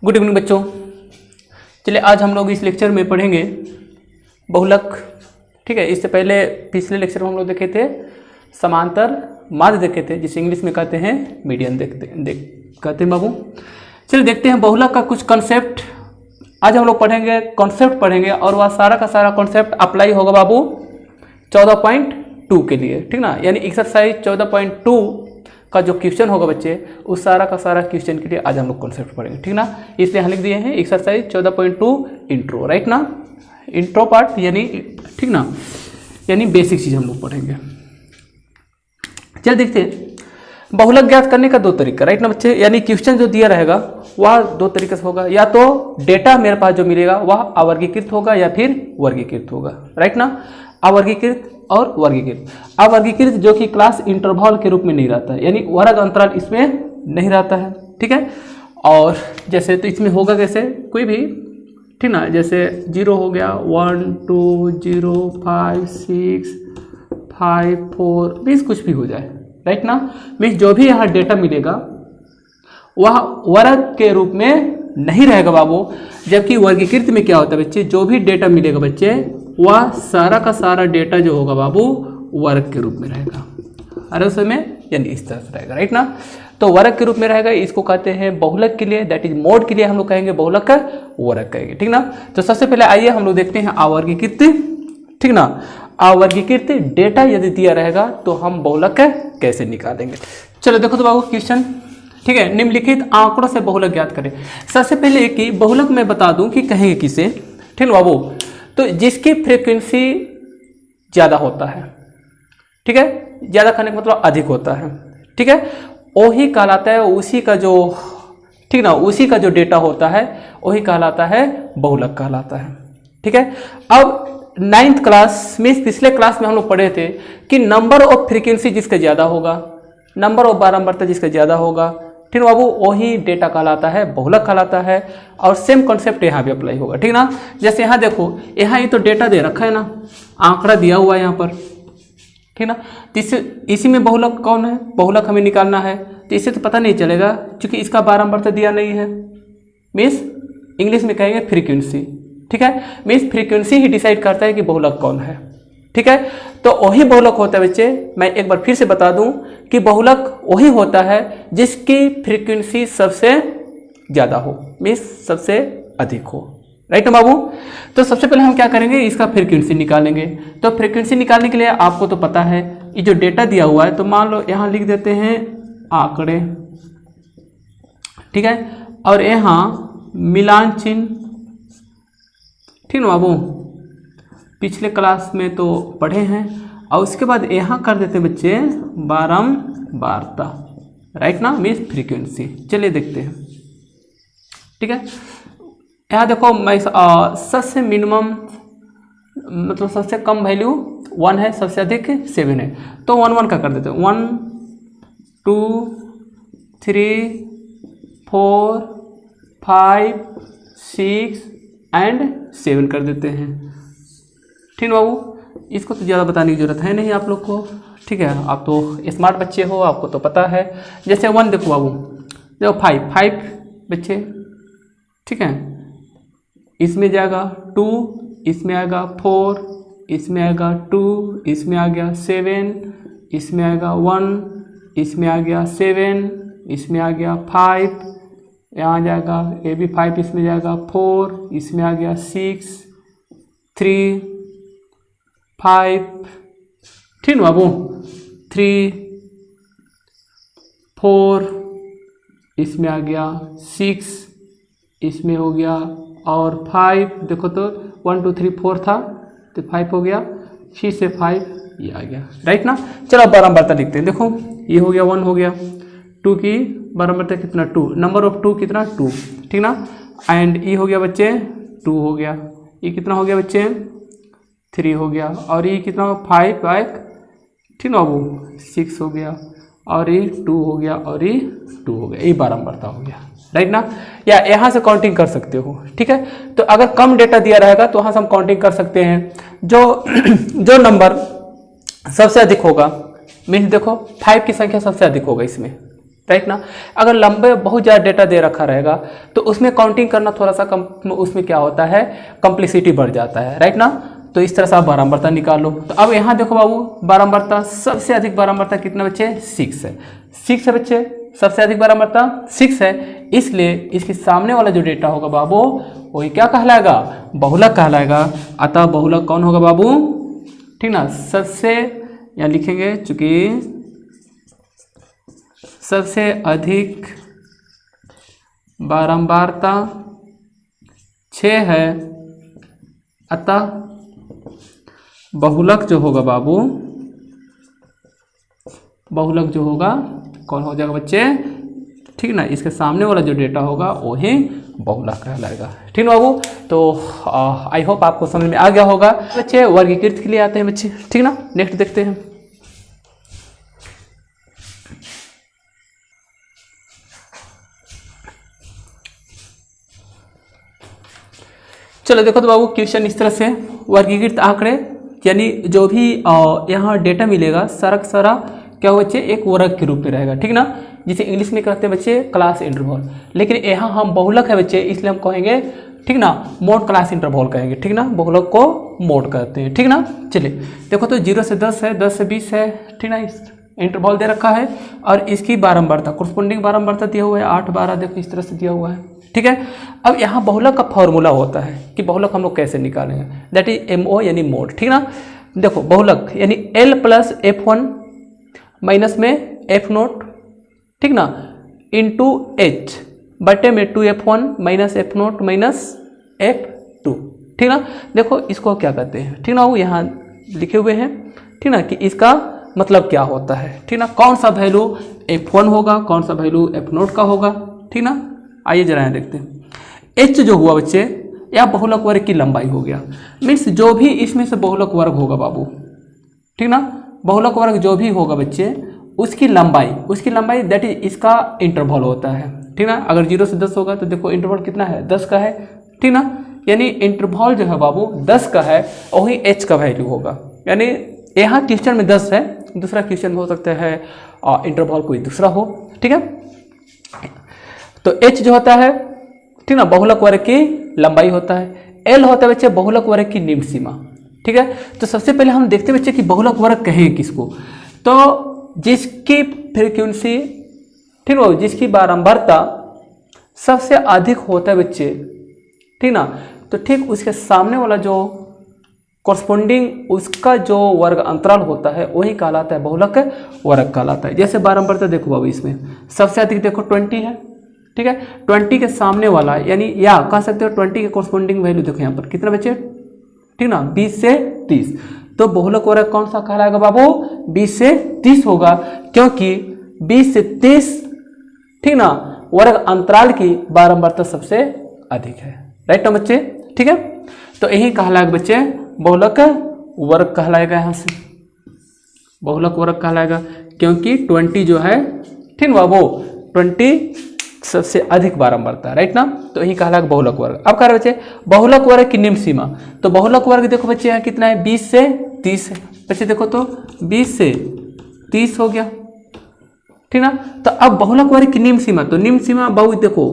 Good evening बच्चों। चलिए आज हम लोग इस लेक्चर में पढ़ेंगे बहुलक। ठीक है, इससे पहले पिछले लेक्चर में हम लोग देखे थे समांतर माध्य देखे थे, जिसे इंग्लिश में कहते हैं मीडियन कहते हैं बाबू। चलिए देखते हैं बहुलक का कुछ कॉन्सेप्ट। आज हम लोग पढ़ेंगे, कॉन्सेप्ट पढ़ेंगे और वह सारा का सारा कॉन्सेप्ट अप्लाई होगा बाबू 14.2 के लिए। ठीक ना, यानी एक्सरसाइज 14.2 का जो क्वेश्चन होगा बच्चे, उस सारा का सारा क्वेश्चन के लिए आज हम लोग कॉन्सेप्ट पढ़ेंगे। ठीक ना, इसलिए यहाँ लिख दिए हैं एक्सरसाइज 14.2 इंट्रो, राइट ना, इंट्रो पार्ट यानी ठीक ना, यानी बेसिक चीज हम लोग पढ़ेंगे। चल देखते हैं बहुलक ज्ञात करने का दो तरीका, राइट ना बच्चे। यानी क्वेश्चन जो दिया रहेगा वह दो तरीके से होगा, या तो डेटा मेरे पास जो मिलेगा वह अवर्गीकृत होगा या फिर वर्गीकृत होगा, राइट ना। अवर्गीकृत और वर्गीकृत। अवर्गीकृत जो कि क्लास इंटरवल के रूप में नहीं रहता है, यानी वर्ग अंतराल इसमें नहीं रहता है। ठीक है, और जैसे तो इसमें होगा कैसे, कोई भी ठीक ना, जैसे 0 हो गया 1 2 0 5 6 5 4 20 कुछ भी हो जाए, राइट ना। मीन्स जो भी यहाँ डेटा मिलेगा वह वर्ग के रूप में नहीं रहेगा बाबू। जबकि वर्गीकृत में क्या होता है बच्चे, जो भी डेटा मिलेगा बच्चे वह सारा का सारा डेटा जो होगा बाबू वर्ग के रूप में रहेगा, हर समय यानी इस तरह से रहेगा, राइट ना। तो वर्ग के रूप में रहेगा, इसको कहते हैं बहुलक के लिए, दैट इज मोड के लिए हम लोग कहेंगे बहुलक का वर्ग कहेंगे, ठीक ना। तो सबसे पहले आइए हम लोग देखते हैं अवर्गीकृत, ठीक ना। अवर्गीकृत डेटा यदि दिया रहेगा तो हम बहुलक कैसे निकालेंगे। चलो देखो तो बाबू क्वेश्चन, ठीक है। निम्नलिखित आंकड़ों से बहुलक ज्ञात करें। सबसे पहले कि बहुलक मैं बता दूं कि कहेंगे किसे, ठीक ना बाबू, तो जिसकी फ्रीक्वेंसी ज्यादा होता है, ठीक है, ज्यादा करने का मतलब अधिक होता है, ठीक है, वही कहलाता है, उसी का जो ठीक ना, उसी का जो डेटा होता है वही कहलाता है बहुलक कहलाता है, ठीक है। अब 9th क्लास में, पिछले क्लास में हम लोग पढ़े थे कि नंबर ऑफ फ्रीक्वेंसी जिसका ज्यादा होगा, नंबर ऑफ बारंबारता जिसका ज्यादा होगा, ठीक बाबू, वही डेटा कहलाता है बहुलक कहलाता है। और सेम कॉन्सेप्ट यहाँ भी अप्लाई होगा, ठीक ना। जैसे यहाँ देखो, यहाँ ये तो डेटा दे रखा है ना, आंकड़ा दिया हुआ है यहाँ पर, ठीक ना। तो इसी में बहुलक कौन है, बहुलक हमें निकालना है, तो इससे तो पता नहीं चलेगा क्योंकि इसका बारंबारता दिया नहीं है। मीन्स इंग्लिश में कहेंगे फ्रीक्वेंसी, ठीक है। मीन्स फ्रीक्वेंसी ही डिसाइड करता है कि बहुलक कौन है, ठीक है। तो वही बहुलक होता है बच्चे, मैं एक बार फिर से बता दूं कि बहुलक वही होता है जिसकी फ्रीक्वेंसी सबसे ज्यादा हो, मीन्स सबसे अधिक हो, राइट ना बाबू। तो सबसे पहले हम क्या करेंगे, इसका फ्रीक्वेंसी निकालेंगे। तो फ्रीक्वेंसी निकालने के लिए आपको तो पता है ये जो डेटा दिया हुआ है, तो मान लो यहाँ लिख देते हैं आंकड़े, ठीक है, और यहाँ मिलान चिन्ह, ठीक ना बाबू, पिछले क्लास में तो पढ़े हैं। और उसके बाद यहाँ कर देते हैं बच्चे बारंबारता, राइट ना, मीन्स फ्रीक्वेंसी। चलिए देखते हैं, ठीक है। यहाँ देखो मैं सबसे मिनिमम मतलब सबसे कम वैल्यू 1 है, सबसे अधिक 7 है, तो 1 1 का कर देते हैं, 1 2 3 4 5 6 एंड 7 कर देते हैं, ठीक बाबू। इसको तो ज़्यादा बताने की जरूरत है नहीं आप लोग को, ठीक है, आप तो स्मार्ट बच्चे हो, आपको तो पता है। जैसे 1 देखो बाबू, देखो 5 बच्चे, ठीक है, इसमें जाएगा 2, इसमें आएगा 4, इसमें आएगा 2, इसमें आ गया 7, इसमें आएगा 1, इसमें आ गया 7, इसमें आ गया 5, यहाँ जाएगा ये भी 5, इसमें जाएगा 4, इसमें आ गया 6 3 5, ठीक ना बाबू, 3 4, इसमें आ गया 6, इसमें हो गया और 5, देखो तो 1 2 3 4 था तो 5 हो गया, 6 से 5 ये आ गया, राइट ना। चलो अब बारंबारता लिखते हैं। देखो ये हो गया 1 हो गया, 2 की बारंबारता कितना 2, नंबर ऑफ 2 कितना 2, ठीक ना। एंड ये हो गया बच्चे 2 हो गया, ये कितना हो गया बच्चे 3 हो गया, और ये कितना 5 5, ठीक ना बाबू 6 हो गया, और ये 2 हो गया, और ये 2 हो गया, ये बारंबारता हो गया, राइट ना। या यहाँ से काउंटिंग कर सकते हो, ठीक है। तो अगर कम डेटा दिया रहेगा तो वहाँ से हम काउंटिंग कर सकते हैं। जो नंबर सबसे अधिक होगा, मीन्स देखो 5 की संख्या सबसे अधिक होगा इसमें, राइट ना। अगर लंबे बहुत ज़्यादा डेटा दे रखा रहेगा तो उसमें काउंटिंग करना थोड़ा सा कम, उसमें क्या होता है, कॉम्प्लेक्सिटी बढ़ जाता है, राइट ना। तो इस तरह से आप बारंबारता निकालो। तो अब यहाँ देखो बाबू, बारंबारता सबसे अधिक बारंबारता कितना बच्चे, 6 है। 6 है बच्चे, सबसे अधिक बारंबारता 6 है, इसलिए इसके सामने वाला जो डेटा होगा बाबू वही क्या कहलाएगा, बहुलक कहलाएगा। अतः बहुलक कौन होगा बाबू, ठीक ना। सबसे यहाँ लिखेंगे, चूंकि सबसे अधिक बारंबारता 6 है, अतः बहुलक जो होगा बाबू, बहुलक जो होगा कौन हो जाएगा बच्चे, ठीक ना। इसके सामने वाला जो डेटा होगा वही बहुलक कहलाएगा, ठीक ना बाबू। तो आई होप आपको समझ में आ गया होगा बच्चे। वर्गीकृत के लिए आते हैं बच्चे, ठीक ना। नेक्स्ट देखते हैं। चलो देखो तो बाबू, क्वेश्चन इस तरह से, वर्गीकृत आंकड़े यानी जो भी यहाँ डेटा मिलेगा सारा क्या हो बच्चे, एक वर्ग के रूप में रहेगा, ठीक ना। जिसे इंग्लिश में कहते हैं बच्चे क्लास इंटरवल, लेकिन यहाँ हम बहुलक है बच्चे, इसलिए हम कहेंगे, ठीक ना, मोड क्लास इंटरवल कहेंगे, ठीक ना। बहुलक को मोड कहते हैं, ठीक ना। चलिए देखो तो 0 से 10 है, 10 से 20 है, ठीक ना। इस इंटरवल दे रखा है और इसकी बारंबारता, कोरस्पोंडिंग बारंबारता दिया हुआ है 8, 12, देखो इस तरह से दिया हुआ है, ठीक है। अब यहाँ बहुलक का फॉर्मूला होता है कि बहुलक हम लोग कैसे निकालेंगे, दैट इज MO यानी मोड, ठीक ना। देखो बहुलक यानी L प्लस F1 माइनस में F0, ठीक ना, इंटू H बटे में 2F1 minus F0 minus F2, ठीक ना। देखो इसको क्या कहते हैं, ठीक ना, वो यहाँ लिखे हुए हैं, ठीक ना, कि इसका मतलब क्या होता है, ठीक ना। कौन सा वैल्यू F1 होगा, कौन सा वैल्यू F0 का होगा, ठीक ना। आइए जरा यहाँ देखते हैं। H जो हुआ बच्चे, यह बहुलक वर्ग की लंबाई हो गया, मीन्स जो भी इसमें से बहुलक वर्ग होगा बाबू, ठीक ना, बहुलक वर्ग जो भी होगा बच्चे, उसकी लंबाई दैट इज इसका इंटरवल होता है, ठीक ना। अगर 0 से 10 होगा तो देखो इंटरवल कितना है, 10 का है, ठीक ना। यानी इंटरवल जो है बाबू 10 का है, वही H का वैल्यू होगा। यानी यहाँ क्वेश्चन में 10 है, दूसरा क्वेश्चन हो सकता है इंटरवल कोई दूसरा हो, ठीक है। तो H जो होता है, ठीक ना, बहुलक वर्ग की लंबाई होता है। L होता है बच्चे बहुलक वर्ग की निम्न सीमा, ठीक है। तो सबसे पहले हम देखते हैं बच्चे कि बहुलक वर्ग कहें किसको, तो जिसकी फ्रीक्वेंसी, ठीक है, जिसकी बारंबारता सबसे अधिक होता है बच्चे, ठीक ना, तो ठीक उसके सामने वाला जो कॉरस्पोंडिंग उसका जो वर्ग अंतराल होता है वही कहलाता है बहुलक वर्ग कहलाता है। जैसे बारंबारता देखो बाबू, इसमें सबसे अधिक देखो 20 है, ठीक है। 20 के सामने वाला यानी या कह सकते हो 20 के कॉरस्पोंडिंग वैल्यू देखो यहाँ पर कितना बच्चे, ठीक ना, 20 से 30। तो बहुलक वर्ग कौन सा कहलाएगा बाबू, 20 से 30 होगा, क्योंकि 20 से 30, ठीक ना, वर्ग अंतराल की बारंबारता सबसे अधिक है, राइट ना बच्चे, ठीक है। तो यही कहलाएगा बच्चे बहुलक वर्ग कहलाएगा, यहाँ से बहुलक वर्ग कहलाएगा, क्योंकि 20 जो है, ठीक ना, वो 20 सबसे अधिक बारंबारता, राइट ना। तो यही कहलाएगा बहुलक वर्ग। अब कह रहे बच्चे बहुलक वर्ग की निम्न सीमा, तो बहुलक वर्ग देखो बच्चे यहाँ कितना है, 20 से 30 है बच्चे, देखो तो 20 से 30 हो गया, ठीक ना। तो अब बहुलक वर्ग की निम्न सीमा, तो निम्न सीमा बाबू देखो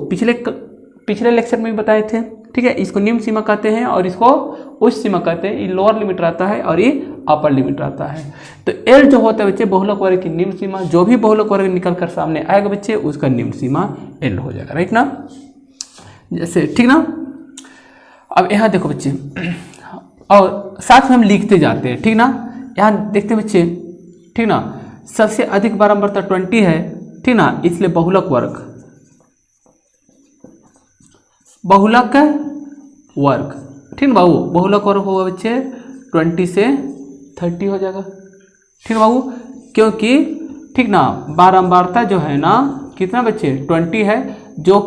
पिछले लेक्चर में भी बताए थे, ठीक है। इसको निम्न सीमा कहते हैं और इसको उच्च सीमा कहते हैं। ये लोअर लिमिट रहता है और ये अपर लिमिट रहता है। तो L जो होता है बच्चे बहुलक वर्ग की निम्न सीमा, जो भी बहुलक वर्ग निकल कर सामने आएगा बच्चे उसका निम्न सीमा L हो जाएगा, राइट ना, जैसे, ठीक ना। अब यहाँ देखो बच्चे, और साथ में हम लिखते जाते हैं, ठीक ना। यहाँ देखते हैं बच्चे, ठीक ना, सबसे अधिक बारंबारता 20 है, ठीक ना, इसलिए बहुलक वर्ग ठीक ना बाबू, बहुलक वर्ग होगा बच्चे 20 से 30 हो जाएगा, ठीक है बाबू, क्योंकि, ठीक ना, बारंबारता जो है ना कितना बच्चे 20 है, जो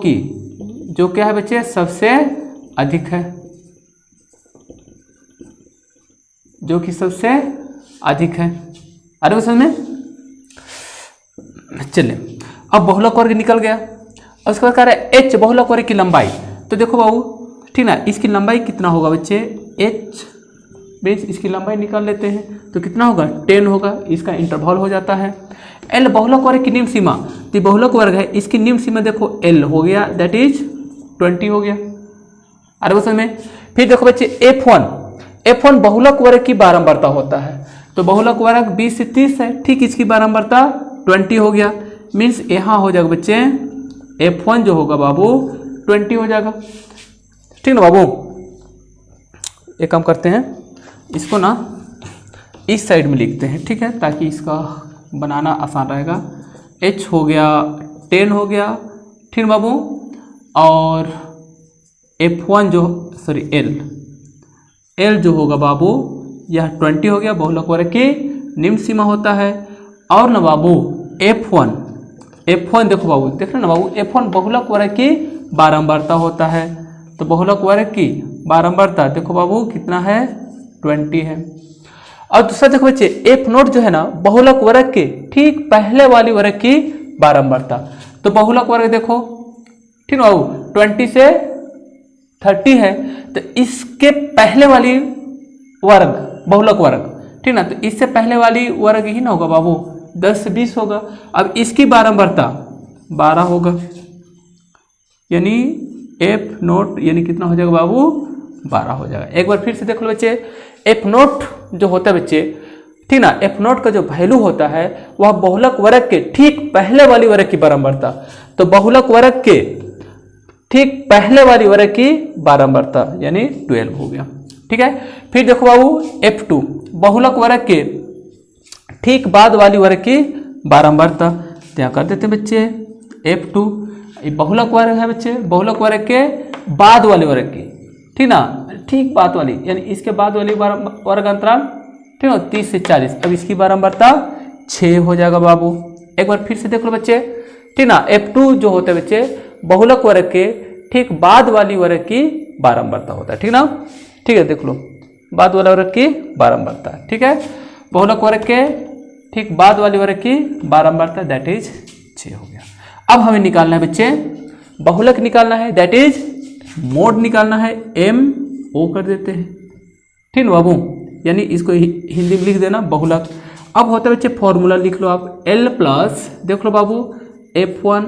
क्या है बच्चे सबसे अधिक है, जो कि सबसे अधिक है। अरे वो समझ में, चलिए अब बहुलक वर्ग निकल गया। उसके बाद कह रहा है H बहुलक वर्ग की लंबाई, तो देखो बाबू, ठीक ना, इसकी लंबाई कितना होगा बच्चे, H मीन्स इसकी लंबाई निकाल लेते हैं तो कितना होगा 10 होगा, इसका इंटरवल हो जाता है। एल बहुलक वर्ग की निम्न सीमा, तो बहुलक वर्ग है इसकी निम्न सीमा देखो एल हो गया, दैट इज 20 हो गया। अरे वो में फिर देखो बच्चे F1 बहुलक वर्ग की बारंबारता होता है, तो बहुलक वर्ग 20 से 30 है, ठीक इसकी बारंबारता 20 हो गया। मीन्स यहाँ हो जाएगा बच्चे F1 जो होगा बाबू 20 हो जाएगा, ठीक ना बाबू। एक काम करते हैं, इसको ना इस साइड में लिखते हैं, ठीक है, ताकि इसका बनाना आसान रहेगा। H हो गया 10 हो गया, ठीक बाबू, और F1 जो सॉरी L जो होगा बाबू यह 20 हो गया, बहुलक वर्ग की निम्न सीमा होता है। और ना बाबू F1 देखो बाबू, देख रहे ना बाबू, F1 बहुलक वर्ग की बारंबारता होता है, तो बहुलक वर्ग की बारंबारता देखो बाबू कितना है 20 है। और दूसरा देखो बच्चे F0 जो है ना बहुलक वर्ग के ठीक पहले वाली वर्ग की बारंबारता, तो बहुलक वर्ग देखो, ठीक है बाबू 20 से 30 है, तो इसके पहले वाली वर्ग बहुलक वर्ग, ठीक ना, तो इससे पहले वाली वर्ग ही ना होगा बाबू 10 से 20 होगा। अब इसकी बारंबारता 12 होगा, यानी F0 यानी कितना हो जाएगा बाबू 12 हो जाएगा। एक बार फिर से देख लो बच्चे, F0 जो होता है बच्चे, ठीक ना, F0 का जो वैल्यू होता है वह बहुलक वर्ग के ठीक पहले वाली वर्ग की बारंबारता, तो बहुलक वर्ग के ठीक पहले वाली वर्ग की बारंबारता यानी 12 हो गया, ठीक है। फिर देखो बाबू F2 बहुलक वर्ग के ठीक बाद वाली वर्ग की बारंबारता, क्या कर देते हैं बच्चे F2, बहुलक वर्ग है बच्चे, बहुलक वर्ग के बाद वाले वर्ग की, ठीक ना, ठीक बाद वाली यानी इसके बाद वाली वर्ग अंतराल, ठीक है 30 से 40। अब इसकी बारंबारता 6 हो जाएगा बाबू। एक बार फिर से देख लो बच्चे, ठीक ना, F2 जो होता है बच्चे बहुलक वर्ग के ठीक बाद वाली वर्ग की बारंबारता होता है, ठीक ना, ठीक है, देख लो बाद वाला वर्ग की बारंबारता, ठीक है, बहुलक वर्ग के ठीक बाद वाली वर्ग की बारंबारता दैट इज 6 हो गया। अब हमें निकालना है बच्चे बहुलक निकालना है, दैट इज मोड निकालना है, MO कर देते हैं, ठीक ना बाबू, यानी इसको हिंदी में लिख देना बहुलक। अब होता है बच्चे फॉर्मूला लिख लो आप, L प्लस देख लो बाबू F1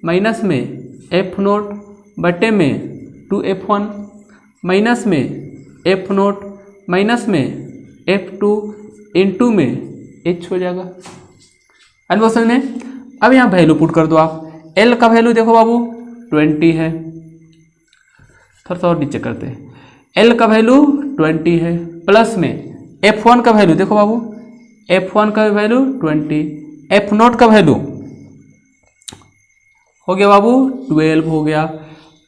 माइनस में F0 बटे में 2F1 माइनस में F0 माइनस में F2 इंटू में H हो जाएगा। अनबोसन में अब यहाँ वैल्यू पुट कर दो आप, L का वैल्यू देखो बाबू 20 है, थोड़ा सा और नीचे करते हैं, L का वैल्यू 20 है, प्लस में F1 का वैल्यू देखो बाबू, F1 का वैल्यू 20, F0 का वैल्यू हो गया बाबू 12 हो गया,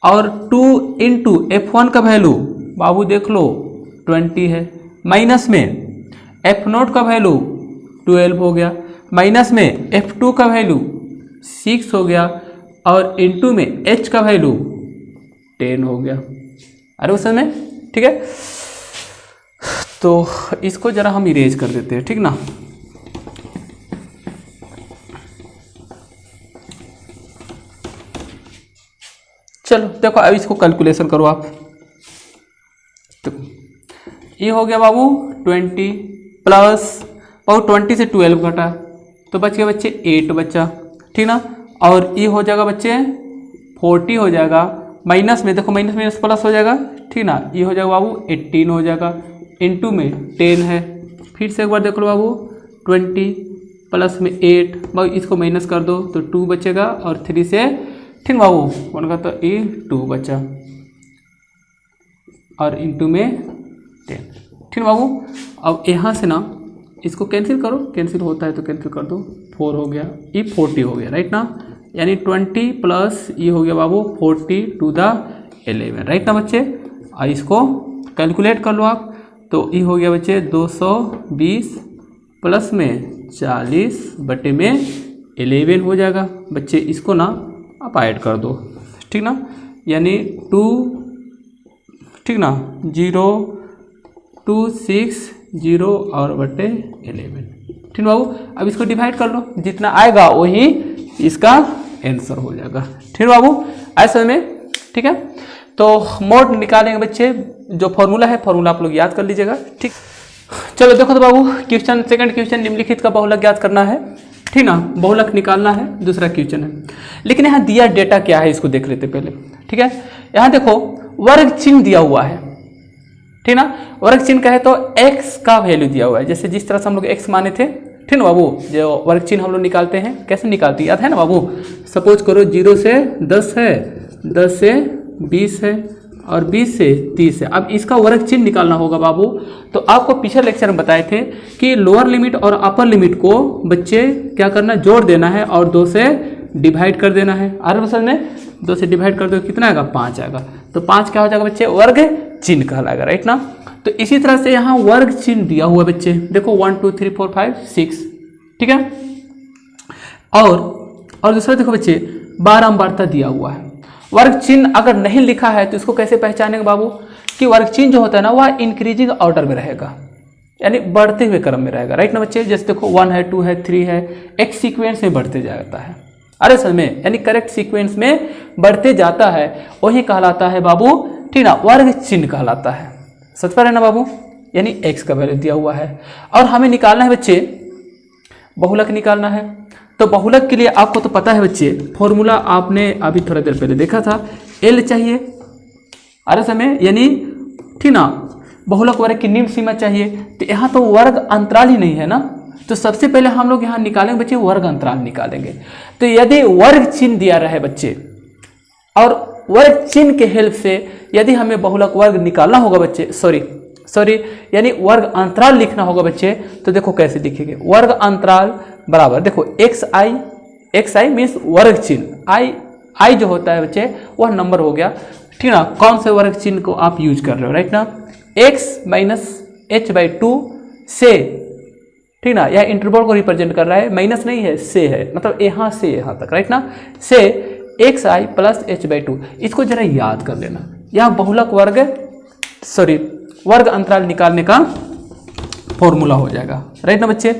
और 2 इंटू F1 का वैल्यू बाबू देख लो 20 है, माइनस में F0 का वैल्यू 12 हो गया, माइनस में F2 का वैल्यू 6 हो गया, और इंटू में H का वैल्यू 10 हो गया। अरे उस समय ठीक है, तो इसको जरा हम इरेज कर देते हैं, ठीक ना। चलो देखो अब इसको कैलकुलेशन करो आप, तो ये हो गया बाबू 20 प्लस बाबू 20 से 12 घटा तो बच गया बच्चे 8 बच्चा, ठीक ना, और ये हो जाएगा बच्चे 40 हो जाएगा, माइनस में देखो माइनस माइनस प्लस हो जाएगा, ठीक ना, ये हो जाएगा बाबू 18 हो जाएगा, इंटू में 10 है, फिर से एक बार देख लो बाबू 20 प्लस में 8 बाबू इसको माइनस कर दो तो 2 बचेगा, और 3 से ठीक बाबू 1 का तो ये 2 बचा, और इंटू में 10, ठीक बाबू। अब यहाँ से ना इसको कैंसिल करो, कैंसिल होता है तो कैंसिल कर दो, 4 हो गया, ये 40 हो गया, राइट ना, यानी 20 प्लस ये हो गया बाबू 40 टू द 11, राइट ना बच्चे। और इसको कैलकुलेट कर लो आप, तो ये हो गया बच्चे 220 प्लस में 40 बटे में 11 हो जाएगा बच्चे। इसको ना आप ऐड कर दो, ठीक ना, यानी 2 ठीक ना 0 2 6 0 और बटे 11, ठीक बाबू। अब इसको डिवाइड कर लो, जितना आएगा वही इसका आंसर हो जाएगा, ठीक बाबू, ऐसे में, ठीक है। तो मोड निकालेंगे बच्चे, जो फॉर्मूला है फॉर्मूला आप लोग याद कर लीजिएगा, ठीक। चलो देखो तो बाबू, क्वेश्चन सेकंड क्वेश्चन, निम्नलिखित का बहुलक ज्ञात करना है, ठीक ना, बहुलक निकालना है, दूसरा क्वेश्चन है। लेकिन यहाँ दिया डेटा क्या है इसको देख लेते पहले, ठीक है। यहाँ देखो वर्ग चिन्ह दिया हुआ है, ठीक ना, वर्ग चिन्ह का है तो x का वैल्यू दिया हुआ है, जैसे जिस तरह से हम लोग x माने थे, ठीक ना बाबू, जो वर्ग चिन्ह हम लोग निकालते हैं कैसे निकालते हैं याद है ना बाबू। सपोज करो 0 से 10 है, 10 से 20 है और 20 से 30 है। अब इसका वर्ग चिन्ह निकालना होगा बाबू। तो आपको पिछले लेक्चर में बताए थे कि लोअर लिमिट और अपर लिमिट को बच्चे क्या करना, जोड़ देना है और 2 से डिवाइड कर देना है। समझ में 2 से डिवाइड कर दो कितना आएगा, 5 आएगा। तो 5 क्या हो जाएगा बच्चे, वर्ग चिन्ह कहलाएगा, राइट ना। तो इसी तरह से यहाँ वर्ग चिन्ह दिया हुआ बच्चे, देखो 1 2 3 4 5 6, ठीक है। और दूसरा देखो बच्चे बारंबारता दिया हुआ है। वर्ग चिन्ह अगर नहीं लिखा है तो इसको कैसे पहचानेंगे बाबू, कि वर्ग चिन्ह जो होता है ना वह इंक्रीजिंग ऑर्डर में रहेगा, यानी बढ़ते हुए क्रम में रहेगा, राइट ना बच्चे। जैसे देखो 1 है, 2 है, 3 है, एक सीक्वेंस में बढ़ते जाता है, समझ में, यानी करेक्ट सीक्वेंस में बढ़ते जाता है, वही कहलाता है बाबू, ठीक ना, वर्ग चिन्ह कहलाता है। सच पर है ना बाबू, यानी x का वैल्यू दिया हुआ है। और हमें निकालना है बच्चे, बहुलक निकालना है। तो बहुलक के लिए आपको तो पता है बच्चे, फॉर्मूला आपने अभी थोड़ा देर पहले देखा था, L चाहिए समय, यानी ठीक ना, बहुलक वर्ग की निम्न सीमा चाहिए। तो यहाँ तो वर्ग अंतराल ही नहीं है ना, तो सबसे पहले हम लोग यहाँ निकालेंगे बच्चे, वर्ग अंतराल निकालेंगे। तो यदि वर्ग चिन्ह दिया रहे बच्चे और वर्ग चिन्ह के हेल्प से यदि हमें बहुलक वर्ग निकालना होगा बच्चे, सॉरी यानी वर्ग अंतराल लिखना होगा बच्चे, तो देखो कैसे लिखेंगे, वर्ग अंतराल बराबर देखो xi मीन्स वर्ग चिन्ह, i जो होता है बच्चे वह नंबर हो गया, ठीक ना। कौन से वर्ग चिन्ह को आप यूज कर रहे हो, राइट ना, x माइनस h/2 से, ठीक ना, यह इंटरवल को रिप्रेजेंट कर रहा है, माइनस नहीं है, से है, मतलब यहाँ से यहाँ तक, राइट ना, से xi प्लस h/2। इसको जरा याद कर लेना, यहाँ बहुलक वर्ग अंतराल निकालने का फॉर्मूला हो जाएगा, राइट ना बच्चे।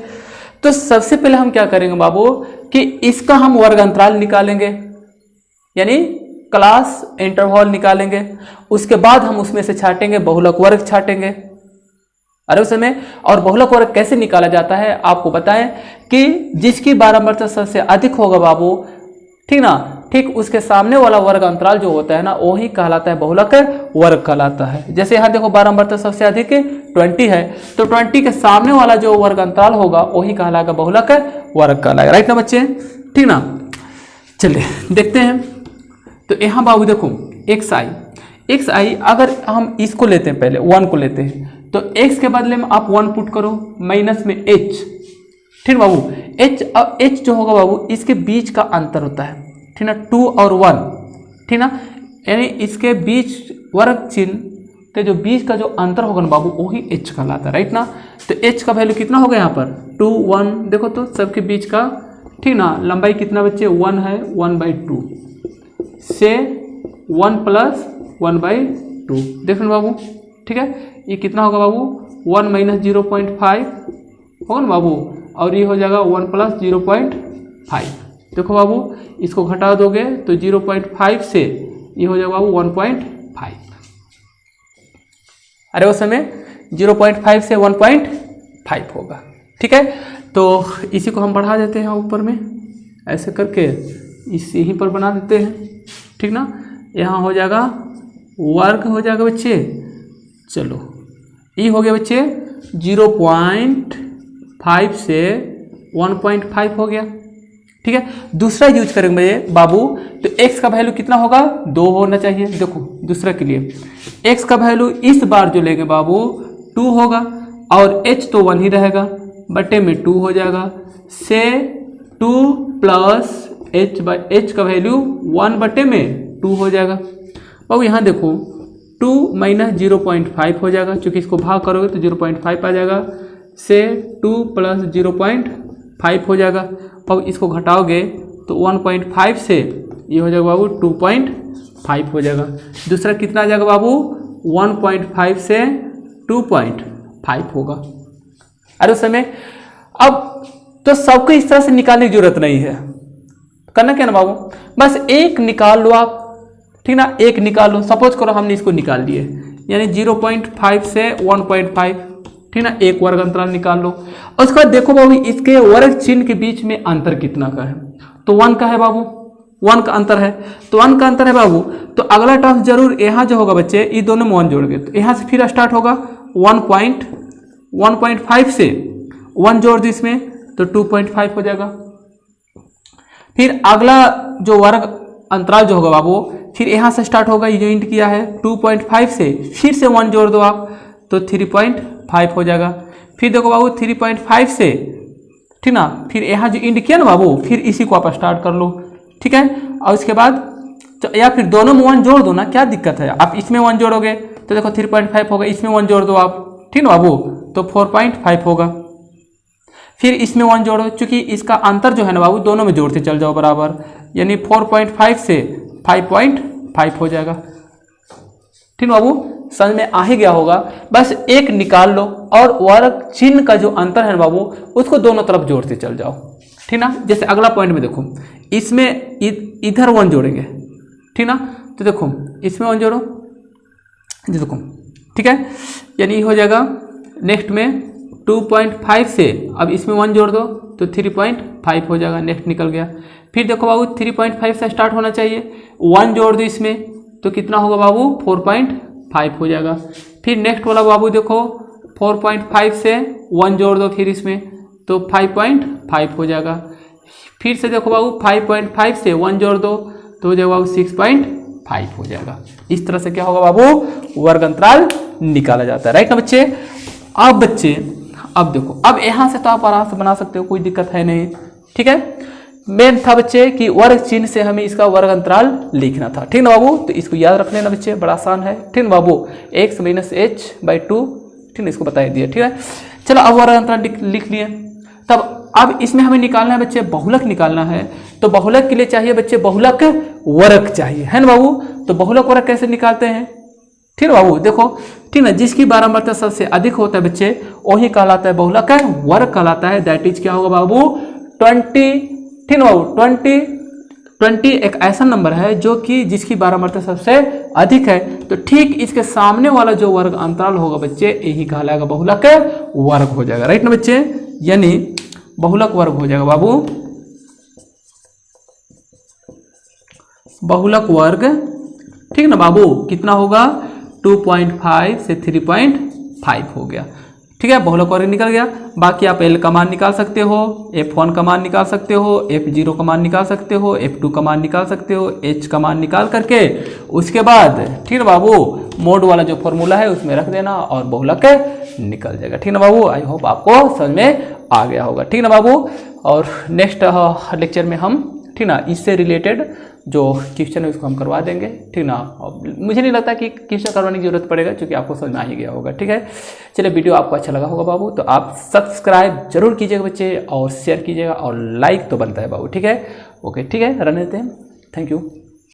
तो सबसे पहले हम क्या करेंगे बाबू, कि इसका हम वर्ग अंतराल निकालेंगे, यानी क्लास इंटरवल निकालेंगे। उसके बाद हम उसमें से छाटेंगे बहुलक वर्ग छाटेंगे, उस समय। और बहुलक वर्ग कैसे निकाला जाता है आपको बताएं, कि जिसकी बारंबारता सबसे अधिक होगा बाबू, ठीक ना, ठीक उसके सामने वाला वर्ग अंतराल जो होता है ना, वही कहलाता है बहुलक वर्ग कहलाता है। जैसे यहाँ देखो बारंबारता सबसे अधिक 20 है, तो 20 के सामने वाला जो वर्ग अंतराल होगा वही कहलाएगा बहुलक वर्ग कहलाएगा, राइट ना बच्चे, ठीक ना। चलिए देखते हैं। तो यहाँ बाबू देखो xi अगर हम इसको लेते हैं, पहले 1 को लेते हैं, तो x के बदले में आप 1 पुट करो, माइनस में h, ठीक बाबू, h जो होगा बाबू इसके बीच का अंतर होता है, ठीक ना, 2 और 1, ठीक ना, यानी इसके बीच वर्ग चिन्ह के जो बीच का जो अंतर होगा ना बाबू वही h कहलाता है, राइट ना। तो h का वैल्यू कितना होगा यहाँ पर 2 1, देखो तो सबके बीच का, ठीक ना, लंबाई कितना बच्चे 1 है, 1/2 से 1 प्लस 1/2, देखो बाबू, ठीक है। ये कितना होगा बाबू 1 माइनस 0.5 होगा ना बाबू, और ये हो जाएगा 1 प्लस 0.5। देखो बाबू इसको घटा दोगे तो 0.5 से ये हो जाएगा बाबू 1.5, उस समय 0.5 से 1.5 होगा, ठीक है। तो इसी को हम बढ़ा देते हैं ऊपर में, ऐसे करके इस यहीं पर बना देते हैं, ठीक ना। यहाँ हो जाएगा वर्ग हो जाएगा बच्चे, चलो ये हो गया बच्चे 0.5 से 1.5 हो गया, ठीक है। दूसरा यूज करेंगे बाबू, तो x का वैल्यू कितना होगा 2 होना चाहिए। देखो दूसरा के लिए x का वैल्यू इस बार जो लेंगे बाबू 2 होगा, और h तो 1 ही रहेगा, बटे में 2 हो जाएगा, से 2 प्लस h का वैल्यू 1 बटे में 2 हो जाएगा। बाबू यहाँ देखो 2 माइनस 0.5 हो जाएगा, क्योंकि इसको भाग करोगे तो 0.5 आ जाएगा, से 2 प्लस 0.5 हो जाएगा। अब इसको घटाओगे तो 1.5 से ये हो जाएगा बाबू 2.5 हो जाएगा। दूसरा कितना आ जाएगा बाबू 1.5 से 2.5 होगा। उस समय अब तो सबको इस तरह से निकालने की जरूरत नहीं है, करना क्या ना बाबू, बस एक निकाल लो आप, ठीक ना, एक निकालो, सपोज करो हमने इसको निकाल लिए, यानी 0.5 से 1.5, ठीक ना, एक वर्ग अंतराल निकाल लो। और उसके बाद देखो बाबू इसके वर्ग चिन्ह के बीच में अंतर कितना का है, तो 1 का है बाबू, 1 का अंतर है, तो 1 का अंतर है बाबू। तो अगला टर्म जरूर यहाँ जो होगा बच्चे, ये दोनों में 1 जोड़ोगे तो यहाँ से फिर स्टार्ट होगा 1.5 से 1 जोड़ दो इसमें तो 2.5 हो जाएगा। फिर अगला जो वर्ग अंतराल जो होगा बाबू, फिर यहाँ से स्टार्ट होगा, ये जो इंट किया है 2.5 से फिर से 1 जोड़ दो आप तो 3.5 हो जाएगा। फिर देखो बाबू 3.5 से, ठीक ना, फिर यहाँ जो इंट किया ना बाबू, फिर इसी को आप स्टार्ट कर लो, ठीक है। और उसके बाद या फिर दोनों में 1 जोड़ दो ना, क्या दिक्कत है, आप इसमें 1 जोड़ोगे तो देखो 3.5 होगा, इसमें 1 जोड़ दो आप, ठीक ना बाबू, तो 4.5 होगा। फिर इसमें 1 जोड़ो, चूंकि इसका अंतर जो है ना बाबू दोनों में जोड़ते चल जाओ बराबर, यानी 4.5 से 5.5 हो जाएगा, ठीक ना बाबू, समझ में आ ही गया होगा। बस एक निकाल लो और वर्ग चिन्ह का जो अंतर है बाबू उसको दोनों तरफ जोड़ते चल जाओ, ठीक ना। जैसे अगला पॉइंट में देखो, इसमें इधर 1 जोड़ेंगे, ठीक ना, तो देखो इसमें 1 जोड़ो, देखो, ठीक है, यानी हो जाएगा नेक्स्ट में 2.5 से अब इसमें 1 जोड़ दो तो 3.5 हो जाएगा, नेक्स्ट निकल गया। फिर देखो बाबू 3.5 से स्टार्ट होना चाहिए, 1 जोड़ दो इसमें तो कितना होगा बाबू 4.5 हो जाएगा। फिर नेक्स्ट वाला बाबू देखो 4.5 से 1 जोड़ दो फिर इसमें तो 5.5 हो जाएगा। फिर से देखो बाबू 5.5 से 1 जोड़ दो तो हो जाएगा बाबू 6.5 हो जाएगा। इस तरह से क्या होगा बाबू वर्ग अंतराल निकाला जाता है, राइट ना बच्चे। अब बच्चे अब देखो, अब यहाँ से तो आप आराम से बना सकते हो, कोई दिक्कत है नहीं, ठीक है। मेन था बच्चे कि वर्ग चिन्ह से हमें इसका वर्ग अंतराल लिखना था, ठीक ना बाबू, तो इसको याद रख लेना बच्चे, बड़ा आसान है, ठीक ना बाबू, x - h/2, ठीक ना, इसको बता दिया, ठीक है। चलो अब वर्ग अंतराल लिख लिए, तब अब इसमें हमें निकालना है बच्चे बहुलक निकालना है, तो बहुलक के लिए चाहिए बच्चे बहुलक वर्ग चाहिए, है ना बाबू। तो बहुलक वर्ग कैसे निकालते हैं, ठीक है बाबू, देखो, ठीक ना, जिसकी बारंबारता सबसे अधिक होता है बच्चे वही कहलाता है बहुलक वर्ग कहलाता है। दैट इज क्या होगा बाबू 20, ठीक ना बाबू, 20 एक ऐसा नंबर है जो कि जिसकी बारंबारता सबसे अधिक है, तो ठीक इसके सामने वाला जो वर्ग अंतराल होगा बच्चे यही कहलाएगा बहुलक वर्ग हो जाएगा, राइट ना बच्चे, यानी बहुलक वर्ग हो जाएगा बाबू, बहुलक वर्ग, ठीक ना बाबू, कितना होगा 2.5 से 3.5 हो गया, ठीक है, बहुलक वर्ग निकल गया। बाकी आप L का मान निकाल सकते हो, F1 का मान निकाल सकते हो, F0 का मान निकाल सकते हो, F2 का मान निकाल सकते हो, H का मान निकाल करके उसके बाद, ठीक है बाबू, मोड वाला जो फॉर्मूला है उसमें रख देना और बहुलक निकल जाएगा, ठीक ना बाबू। आई होप आपको समझ में आ गया होगा, ठीक ना बाबू। और नेक्स्ट लेक्चर में हम, ठीक ना, इससे रिलेटेड जो क्वेश्चन है उसको हम करवा देंगे, ठीक ना। मुझे नहीं लगता कि क्वेश्चन करवाने की जरूरत पड़ेगा क्योंकि आपको समझ में आ ही गया होगा, ठीक है। चलिए वीडियो आपको अच्छा लगा होगा बाबू, तो आप सब्सक्राइब जरूर कीजिएगा बच्चे और शेयर कीजिएगा और लाइक तो बनता है बाबू, ठीक है। ओके, ठीक है, रहने देते हैं, थैंक यू।